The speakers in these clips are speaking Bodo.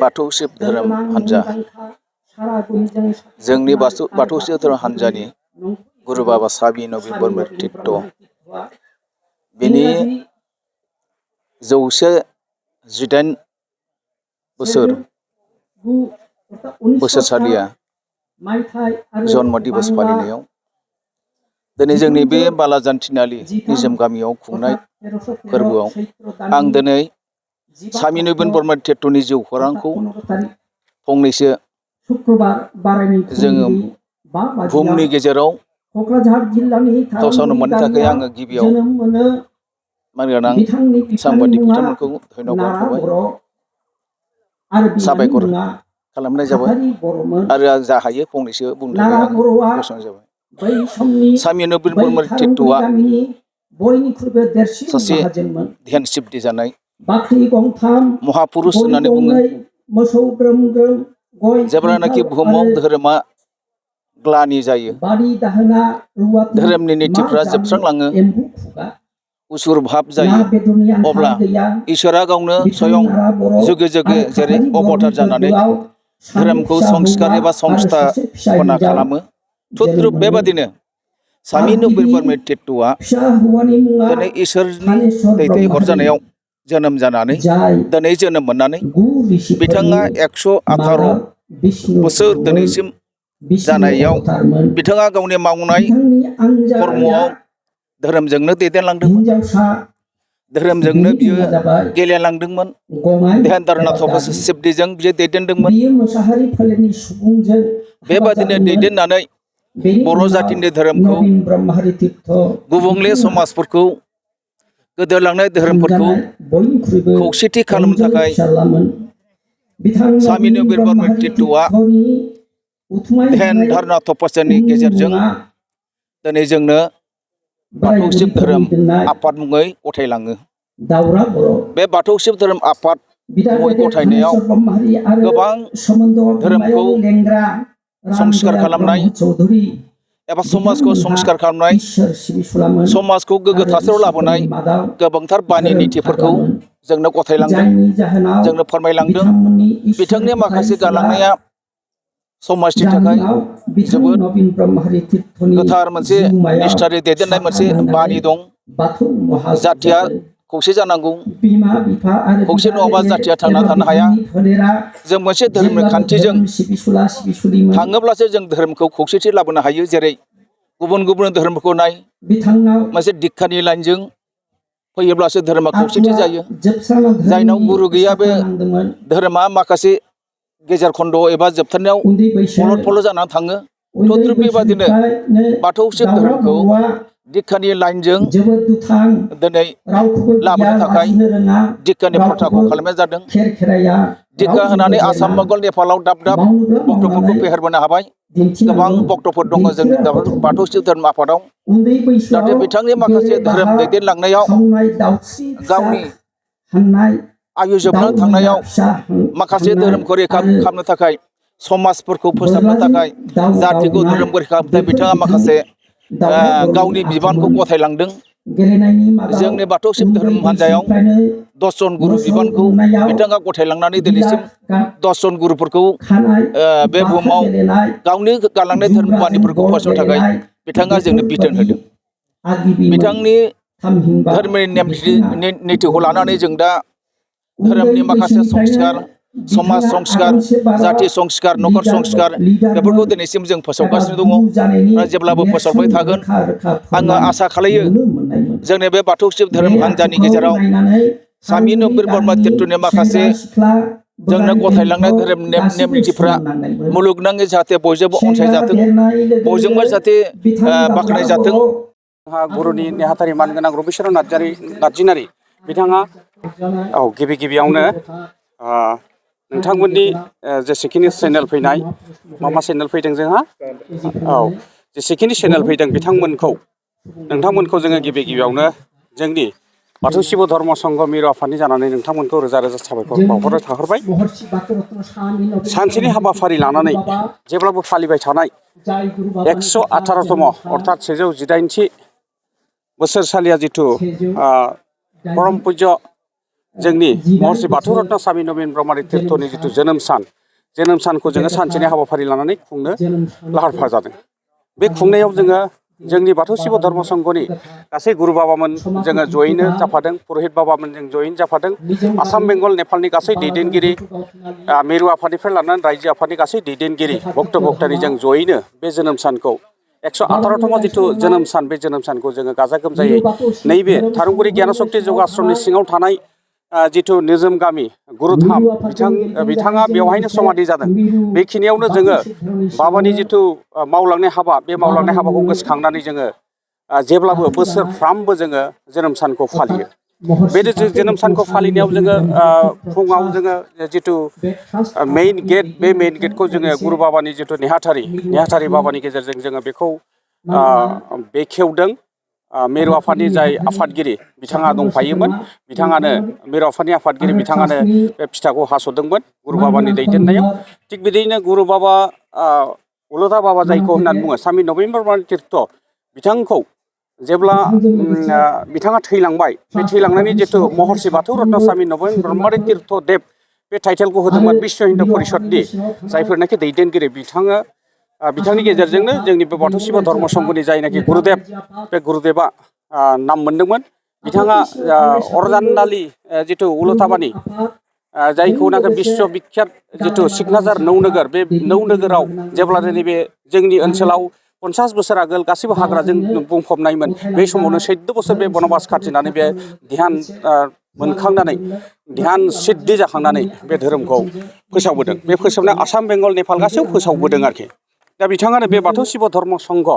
बाथौ शिब धोरोम हान्जा जोंनि बाथौ शिब धोरोम हान्जानि गुरु बाबा साबि नबीन ब्रह्म तीर्थ बेनि 118 बोसोर बोसोरसालिया जन्म दिबस फालिनायाव दिनै जोंनि बे बालाजान थिनालि निजोम गामियाव खुंनाय फोरबोआव आं दिनै साबि नबीन ब्रह्म तीर्थनि जिउ खौरांखौ फंनैसो जोङो बुहुमनि गेजेराव फोसावनो मोननो थाखाय आङो गिबियाव मानगोनां साम्बादिक बिथांमोनखौ धन्यबाद होबाय साबायखर खालामनाय जाबाय आरो आं जा हायो फंनैसो बुंनो थाखाय आङो गसंनाय जाबाय। साबि नबीन ब्रह्म तीर्थआ सासे ध्यान सिद्धि जानाय महापुरुष होननानै बुङो। जेब्लानाखि बुहुमाव धोरोमा ग्लानि जायो, धोरोमनि नीतिफ्रा जोबस्रांलाङो, उसुर भाब जायो, अब्ला इसोरा गावनो स्वयं जुगे जुगे जेरै अबतार जानानै धोरोमखौ संस्कार एबा संस्थापना खालामो। थुद्रुप बेबादिनो साबि नबीन ब्रह्म तीर्थआ दिनै इसोरनि दैथायहरजानायाव जोनोम जानानै दिनै जोनोम मोननानै बिथाङा 118 बोसोर दिनैसिम जानायाव बिथाङा गावनि मावनाय कर्मआव धोरोमजोंनो दैदेनलांदोंमोन, धोरोमजोंनो बियो गेलेलांदोंमोन, ध्यान धारणा तपस्या सिद्धिजों बियो दैदेनदोंमोन। बेबादिनो दैदेननानै बर' जातिनि धोरोमखौ, गुबुंले समाजफोरखौ, गोदोलांनाय धोरोमफोरखौ खौसेथि खालामनो थाखाय साबि नबीन ब्रह्म तीर्थआ ध्यान धारणा तपस्यानि गेजेरजों दिनै जोंनो बाथौ शिब धोरोम आफाद मुङै गथायलाङो। बे बाथौ शिब धोरोम आफाद मुङै गथायनायाव गोबां धोरोमखौ संस्कार खालामनाय एबा समाजखौ संस्कार खालामनाय, समाजखौ गोग्गो थासारियाव लाबोनाय गोबांथार बानि नीतिफोरखौ जोंनो गथायलांदों, जोंनो फोरमायलांदों। बिथांनि माखासे गालांनाया समाजनि थाखाय जोबोद गोथार मोनसे निष्ठायै दैदेननाय मोनसे बानि दं। जातिया खौसे जानांगौ, खौसे नङाबा जातिया थांना थानो हाया। जों मोनसे धोरोमनि खान्थिजों थाङोब्लासो जों धोरोमखौ खौसेथि लाबोनो हायो। जेरै गुबुन गुबुन धोरोमफोरखौ नाय, मोनसे दिक्षानि लाइनजों फैयोब्लासो धोरोमा खौसेथि जायो। जायनाव गुरु गैया बे धोरोमा माखासे गेजेर खन्द' एबा जोबथारनायाव फलद फलद जानानै थाङो। थद्रुप बेबादिनो बाथौ शिब धोरोमखौ दिक्षानि लाइनजों दिनै लाबोनो थाखाय दिक्षानि प्रथाखौ खालामनाय जादों। दिक्षा होनानै आसाम, मंगल, नेपालाव दाब दाब भक्तफोरखौ फेहेरबोनो हाबाय। गोबां भक्तफोर दङ जोंनि बाथौ शिब धोरोम आफादाव। नाथाय बिथांनि माखासे धोरोम दैदेनलांनायाव गावनि आयु जोबनो थांनायाव माखासे धोरोमखौ रैखा खालामनो थाखाय, समाजफोरखौ फोसाबनो थाखाय, जातिखौ धोरोमखौ रैखा खालामनो थाखाय बिथाङा माखासे गावनि बिबानखौ गथायलांदों। जोंनि बाथौ शिब धोरोम हान्जायाव 10 जन गुरु बिबानखौ बिथाङा गथायलांनानै दिनैसिम 10 जन गुरुफोरखौ बे बुहुमाव गावनि गालांनाय धोरोम बानिफोरखौ फोसाबनो थाखाय बिथाङा जोंनो बिथोन होदों। बिथांनि धोरोमनि नेम नितिखौ लानानै जों दा धोरोमनि माखासे संस्कार, समाज संस्कार, जाति संस्कार, नखर संस्कार बेफोरखौ दिनैसिम जों फोसावगासिनो दङ, जेब्लाबो फोसावबाय थागोन। आङो आसा खालायो जोंनि बे बाथौ शिब धोरोम हान्जानि गेजेराव साबि नबीन ब्रह्म तीर्थनि माखासे जोंनो गथायलांनाय धोरोम नेम नितिफ्रा मुलुगनाङै जाहाथे बयजोंबो अनसायजाथों, बयजोंबो जाहाथे बाख्नायजाथों। गुरुनि नेहाथारि मानगोनां रबिचरन नार्जारि बिथाङा गिबियावनो नोंथांमोननि जेसेखिनि चेनेल फैनाय, मा चेनेल फैदों जोंहा, जेसेखिनि चेनेल फैदों नोंथांमोनखौ जोङो गिबियावनो जोंनि बाथौ शिब धर्म संघ मिरु आफादनि जानानै नोंथांमोनखौ रोजा रोजा साबायखर बावहरनाय थाहरबाय। सानसेनि हाबाफारि लानानै जेब्लाबो फालिबाय थानाय 118तम अर्थात 118थि बोसोरसालिया जिथु परम पूज्य जोंनि महर्षि बाथौ रत्न स्वामी नबीन ब्रह्मरि तीर्थनि जिथु जोनोम सानखौ जोङो सानसेनि हाबाफारि लानानै खुंनो लाहार फाहार जादों। बे खुंनायाव जोङो जोंनि बाथौ शिब धर्म संघनि गासै गुरु बाबामोन जोङो जयैनो जाफादों, पुरहित बाबामोन जों जयैनो जाफादों, आसाम बेंगल नेपालनि गासै दैदेनगिरि, मिरु आफादनिफ्राय लानानै रायजो आफादनि गासै दैदेनगिरि भक्त भक्तानि जों जयैनो बे जोनोम सानखौ 118तम जिथु जोनोम सान, बे जोनोम सानखौ जोङो गाजा गोमजायै नैबे थारुंगुरि गियान शक्ति जगाश्रमनि सिङाव थानाय जिथु निजोम गामि गुरुधाम बिथाङा बेवहायनो समाधि जादों। बेखिनियावनो जोङो बाबानि जिथु मावलांनाय हाबा, बे मावलांनाय हाबाखौ गोसोखांनानै जोङो जेब्लाबो बोसोरफ्रामबो जोङो जोनोम सानखौ फालियो। बे जोनोम सानखौ फालिनायाव जोङो फुङाव जोङो जिथु मेइन गेट, बे मेइन गेटखौ जोङो गुरु बाबानि जिथु नेहाथारि बाबानि गेजेरजों जोङो बेखौ बेखेवदों। मिरु आफादनि जाय आफादगिरि बिथाङा दंफायोमोन, बिथाङानो मिरु आफादनि आफादगिरि बिथाङानो बे फिथाखौ हास'दोंमोन गुरु बाबानि दैदेननायाव। थिग बिदिनो गुरु बाबा उलथा बाबा जायखौ होननानै बुङो स्वामी नबीन ब्रह्मरि तीर्थ, बिथांखौ जेब्ला बिथाङा थैलांबाय, बे थैलांनायनि जिथु महर्षि बाथौ रत्न स्वामी नबीन ब्रह्मरि तीर्थ देब, बे टाइटेलखौ होदोंमोन बिश्व हिन्दु परिषदनि जायफोरनाखि दैदेनगिरि बिथांनि गेजेरजोंनो जोंनि बे बाथौ शिब धर्म संघनि जायनाखि गुरुदेब, बे गुरुदेबा नाम मोनदोंमोन। बिथाङा अरजानदालि जिथु उलथाबानि जायखौनाखि बिश्व बिख्यात जिथु सिकनाझार नौनोगोर, बे नौनोगोराव जेब्ला नैबे जोंनि ओनसोलाव 50 बोसोर आगोल गासैबो हाग्राजों बुंफबनायमोन, बे समावनो 14 बोसोर बे बनबास खाथिनानै बे ध्यान मोनखांनानै, ध्यान सिद्धि जाखांनानै बे धोरोमखौ फोसावबोदों। बे फोसावनाय आसाम बेंगल नेपाल गासैयाव फोसावबोदों आरोखि। दा बिथाङानो बे बाथौ शिब धर्म संघ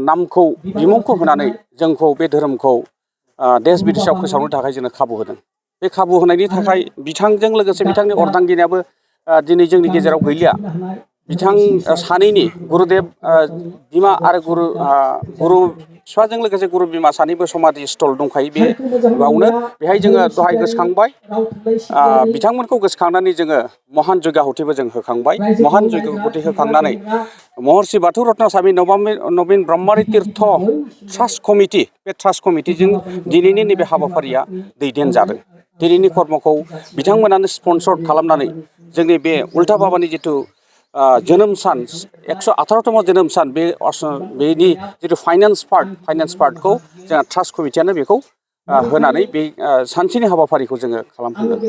नामखौ, बिमुंखौ होनानै जोंखौ बे धोरोमखौ देश बिदेशाव फोसावनो थाखाय जोंनो खाबु होदों। बे खाबु होनायनि थाखाय बिथांजों लोगोसे बिथांनि अर्धांगिनियाबो दिनै जोंनि गेजेराव गैलिया। बिथां सानैनि गुरुदेब बिमा आरो गुरु बिफाजों लोगोसे गुरु बिमा सानैबो समाधि स्थल दंखायो। बेयावनो बेहाय जोङो दहाय गोसोखांबाय, बिथांमोनखौ गोसोखांनानै जोङो महान जयगाहुतिबो जों होखांबाय। महान जयगाहुति होखांनानै महर्षि बाथौ रत्न स्वामी नबीन ब्रह्मरि तीर्थ ट्रास्ट कमिटि, बे ट्रास्ट कमिटिजों दिनैनि नैबे हाबाफारिया दैदेनजादों। दिनैनि कर्मखौ बिथांमोनानो स्पन्सर खालामनानै जोंनि बे उल्था बाबानि जिथु जोनोम सान, 118तम जोनोम सान, बेनि जिथु फाइनान्स पार्टखौ जोंहा ट्रास्ट कमिटियानो बेखौ होनानै बे सानसेनि हाबाफारिखौ जोङो खालामफुंदों।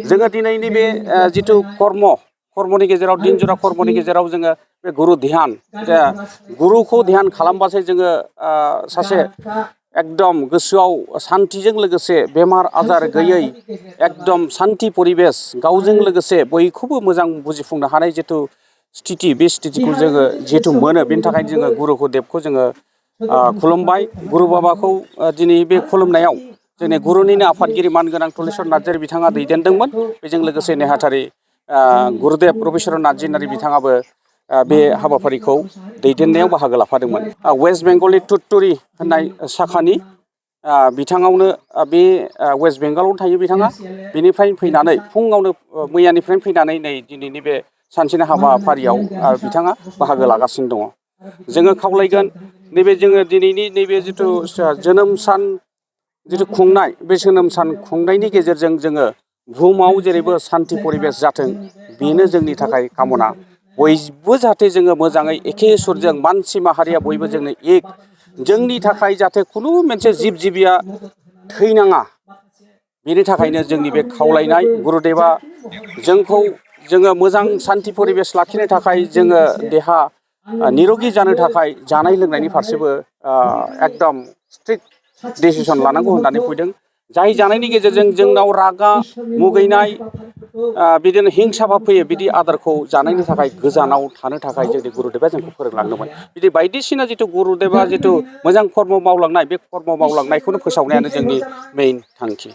जोङो दिनैनि बे जिथु कर्मनि गेजेराव, दिनजरा कर्मनि गेजेराव जोङो बे गुरु ध्यान, गुरुखौ ध्यान खालामबासो जोङो सासे एकदम गोसोआव सान्थिजों लोगोसे बेमार आजार गैयै एकदम सान्थि परिबेस, गावजों लोगोसे बयखौबो मोजां बुजिफुंनो हानाय जिथु स्थिति, बे स्थितिखौ जोङो जिहेतु मोनो, बेनि थाखायनो जोङो गुरुदेबखौ जोङो खुलुमबाय। गुरु बाबाखौ दिनै बे खुलुमनायाव जोंनि गुरुनिनो आफादगिरि मानगोनां तुलेस्वर नार्जारि बिथाङा दैदेनदोंमोन। बेजों लोगोसे नेहाथारि गुरुदेब रबिचरन नार्जारि बिथाङाबो बे हाबाफारिखौ दैदेननायाव बाहागो लाफादोंमोन। वेस्ट बेंगलनि तुतुरि होननाय साखानि बिथाङावनो, बे वेस्ट बेंगलावनो थायो बिथाङा। बेनिफ्राय फैनानै फुङावनो मैयानिफ्रायनो फैनानै नै दिनैनि बे सानसेनि हाबाफारियाव बिथाङा बाहागो लागासिनो दङ। जोङो खावलायगोन, नैबे जोङो दिनैनि नैबे जिथु जोनोम सान जिथु खुंनाय, बे जोनोम सान खुंनायनि गेजेरजों जोङो बुहुमाव जेरैबो सान्थि परिबेस जाथों, बेनो जोंनि थाखाय कामना। बयबो जाहाथे जोङो मोजाङै एखे सुरजों, मानसि माहारिया बयबो जोंनो जोंनि थाखाय जाहाथे खुनु मोनसे जिब जिबिया थैनाङा, बेनि थाखायनो जोंनि बे खावलायनाय। गुरुदेबा जोंखौ जोङो मोजां सान्थि परिबेस लाखिनो थाखाय, जोङो देहा निरगि जानो थाखाय जानाय लोंनायनि फारसेबो एकदम स्ट्रिक्ट डिसिसन लानांगौ होननानै फैदों। जाय जानायनि गेजेरजों जोंनाव रागा, मुगैनाय, बिदिनो हिंसा भाब फैयो, बिदि आदारखौ जानायनि थाखाय गोजानाव थानो थाखाय जोंनि गुरुदेबा जोंखौ फोरोंलांदोंमोन। बिदि बायदिसिना जिथु गुरुदेबा जिथु मोजां कर्म मावलांनाय, बे कर्म मावलांनायखौनो फोसावनायानो जोंनि मेइन थांखि।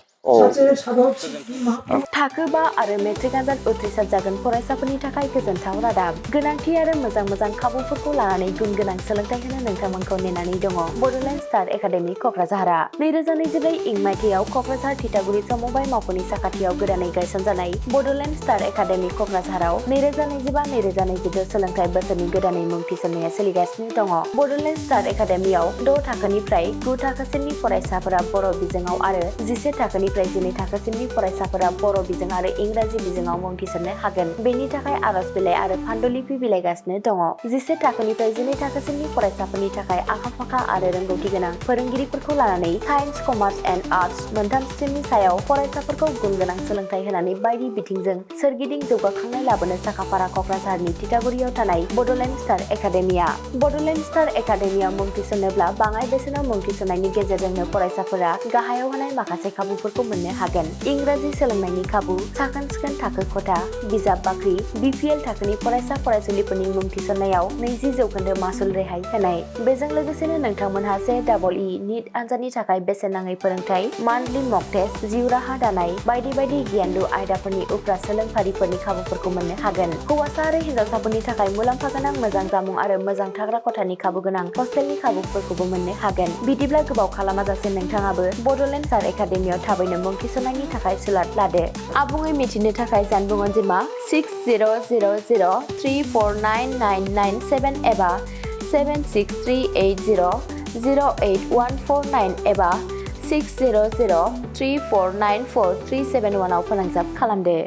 थाखो 5 आरो मेट्रिक आनजाद उथ्रिसार जागोन फरायसाफोरनि थाखाय गोजोनथाव रादाब। गोनांथि आरो मोजां खाबुफोरखौ लानानै गुन गोनां सोलोंथाइ होनो नोंथांमोनखौ नेनानै दङ बड'लेण्ड स्टार एकाडेमि क'क्राझारआ। 2024 इं मायथाइयाव क'क्राझार थिथागुरि समबाय मावख'नि साखाथियाव गोदानै गायसनजानाय बड'लेण्ड स्टार एकाडेमि क'क्राझाराव 2025-2026 सोलोंथाइ बोसोरनि गोदानै मुं थिसननाया सोलिगासिनो दङ। बड'लेण्ड स्टार एकाडेमियाव 6 थाखोनिफ्राय 9 थाखोसिमनि फरायसाफोरा बर' बिजोङाव आरो 11 थाखोनिफ्राय थाखोनिफ्राय 12 थाखोसिमनि फरायसाफोरा बर' बिजों आरो इंराजि बिजोङाव मुं थिसननो हागोन। बेनि थाखाय आर'ज बिलाइ आरो फान्डुलिपि बिलाइगासिनो दङ। 11 थाखोनिफ्राय 12 थाखोसिमनि फरायसाफोरनि थाखाय आखा-फाखा आरो रोंगौथि गोनां फोरोंगिरिफोरखौ लानानै साइन्स, कमार्स एन्ड आर्टस मोनथाम स्ट्रिमनि सायाव फरायसाफोरखौ गुन गोनां सोलोंथाइ होनानै बायदि बिथिंजों सोरगिदिं जौगाखांनाय लाबोनो साखाफारा क'क्राझारनि तितागुरियाव थानाय Bodoland star academia. Bodoland star एकाडेमियाव मुं थिसननोब्ला बाङाइ बेसेनाव मुं थिसननायनि गेजेरजोंनो फरायसाफोरा गाहायाव होनाय माखासे खाबुफोरखौ मोननो हागोन। इंराजि सोलोंनायनि खाबु, साखोन-सिखोन थाखो खथा, बिजाब बाख्रि, BPL थाखोनि फरायसा फरायसुलिफोरनि मुं थिसननायाव 20% मासुल रेहाय होनाय। बेजों लोगोसेनो नोंथांमोनहा JEE नीट आनजादनि थाखाय बेसेन नाङै फोरोंथाय, मान्थलि मक टेस्ट, जिउ राहा दानाय बायदि बायदि गियानलु आयदाफोरनि उफ्रा सोलोंफारिफोरनि खाबुफोरखौ मोननो हागोन। हौवासा आरो हिन्जावसाफोरनि थाखाय मुलाम्फा गोनां मोजां जामुं आरो मोजां थाग्रा खथानि खाबु गोनां हस्टेलनि खाबुफोरखौबो मोननो हागोन। बिदिब्ला गोबाव खालामाजासे नोंथाङाबो बड'लेण्ड स्टार एकाडेमियाव थाबैनो मुं थिसननायनि थाखाय सुलाद लादो। आबुङै मिथिनो थाखाय जानबुं अनजिमा 6000349997 एबा 7638008149 एबा 6003494371 आव फोनांजाब खालामदो।